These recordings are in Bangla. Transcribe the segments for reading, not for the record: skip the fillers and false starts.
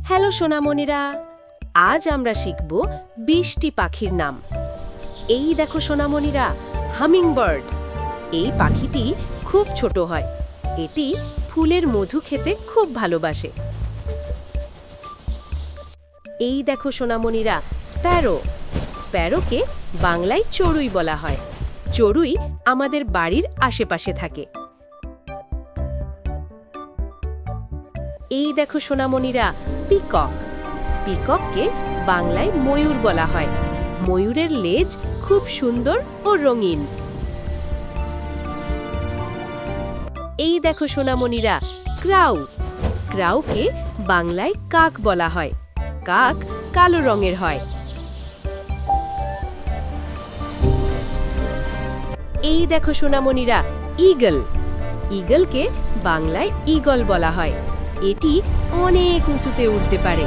হ্যালো সোনামণিরা, আজ আমরা শিখব ২০টি পাখির নাম। এই দেখো সোনামণিরা, হামিংবার্ড। এই পাখিটি খুব ছোট হয়। এটি ফুলের মধু খেতে খুব ভালোবাসে। এই দেখো সোনামণিরা, স্প্যারো। স্প্যারোকে বাংলায় চড়ুই বলা হয়। চড়ুই আমাদের বাড়ির আশেপাশে থাকে। এই দেখো সোনামণিরা, পিকক। পিকককে বাংলায় ময়ূর বলা হয়। ময়ূরের লেজ খুব সুন্দর ও রঙিন। এই দেখো সোনামণিরা, ক্রাউ। ক্রাউকে বাংলায় কাক বলা হয়। কাক কালো রঙের হয়। এই দেখো সোনামণিরা, ঈগল। ঈগলকে বাংলায় ঈগল বলা হয়। এটি অনেক উঁচুতে উড়তে পারে।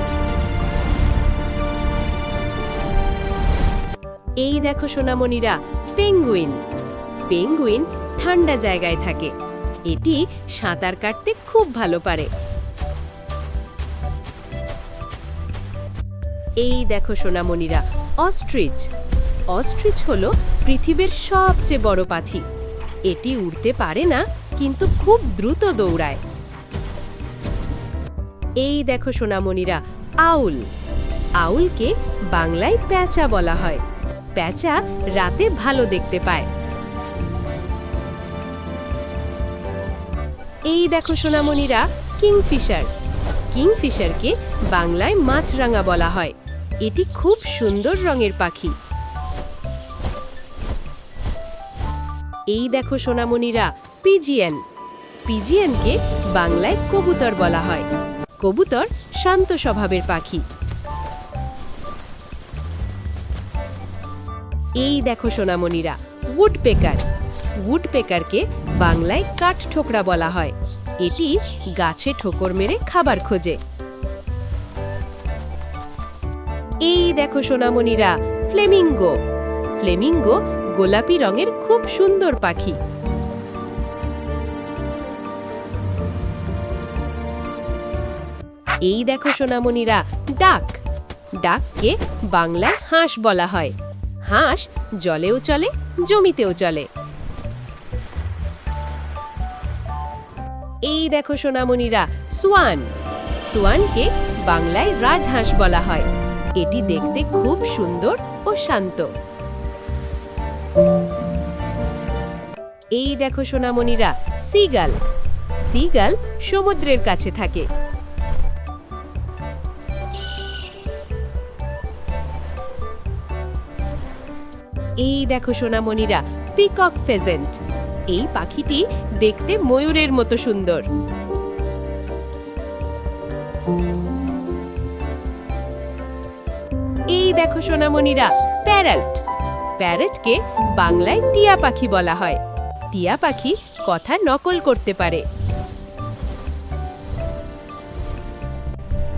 এই দেখো সোনামণিরা, পেঙ্গুইন। পেঙ্গুইন ঠান্ডা জায়গায় থাকে। এটি সাঁতার কাটতে খুব ভালো পারে। এই দেখো সোনামণিরা, অস্ট্রিচ। অস্ট্রিচ হলো পৃথিবীর সবচেয়ে বড় পাখি। এটি উড়তে পারে না, কিন্তু খুব দ্রুত দৌড়ায়। এই দেখো সোনামণিরা, আউল। আউলকে বাংলায় প্যাঁচা বলা হয়। প্যাঁচা রাতে ভালো দেখতে পায়। এই দেখো সোনামণিরা, কিংফিশার। কিংফিশারকে বাংলায় মাছরাঙা বলা হয়। এটি খুব সুন্দর রঙের পাখি। এই দেখো সোনামণিরা, পিজিয়ন। পিজিয়নকে বাংলায় কবুতর বলা হয়। কবুতর শান্ত স্বভাবের পাখি। এই দেখো সোনামণিরা, উডপেকার। উডপেকারকে বাংলায় কাঠঠোকরা বলা হয়। এটি গাছে ঠোকর মেরে খাবার খোঁজে। এই দেখো সোনামণিরা, ফ্লেমিঙ্গো। ফ্লেমিঙ্গো গোলাপি রঙের খুব সুন্দর পাখি। এই দেখো সোনামণিরা, ডাক। ডাককে বাংলায় হাঁস বলা হয়। হাঁস জলেও চলে, জমিতেও চলে। এই দেখো সোনামণিরা, সোয়ান। সোয়ানকে বাংলায় রাজহাঁস বলা হয়। এটি দেখতে খুব সুন্দর ও শান্ত। এই দেখো সোনামণিরা, সিগাল। সিগাল সমুদ্রের কাছে থাকে। এই দেখো সোনামণিরা, পিকক ফেজেন্ট। এই পাখিটি দেখতে ময়ূরের মতো সুন্দর। এই দেখো সোনামণিরা, প্যারট। প্যারটকে বাংলায় টিয়া পাখি বলা হয়। টিয়া পাখি কথা নকল করতে পারে।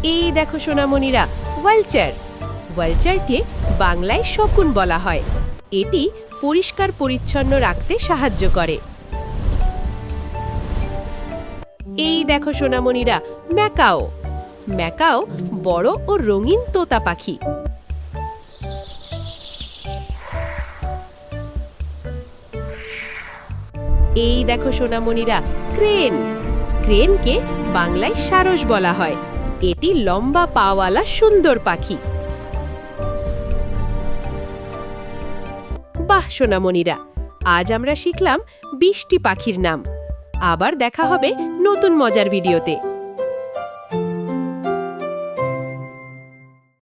এই দেখো সোনামণিরা, ওয়ালচার। ওয়ালচারকে বাংলায় শকুন বলা হয়। এটি পরিষ্কার পরিচ্ছন্ন রাখতে সাহায্য করে। এই দেখো সোনামণিরা, ম্যাকাও। ম্যাকাও বড় ও রঙিন তোতা পাখি। এই দেখো সোনামণিরা, ক্রেন। ক্রেনকে বাংলায় সারস বলা হয়। এটি লম্বা পাওয়ালা সুন্দর পাখি। বাহ সোনামণিরা, আজ আমরা শিখলাম ২০টি পাখির নাম। আবার দেখা হবে নতুন মজার ভিডিওতে।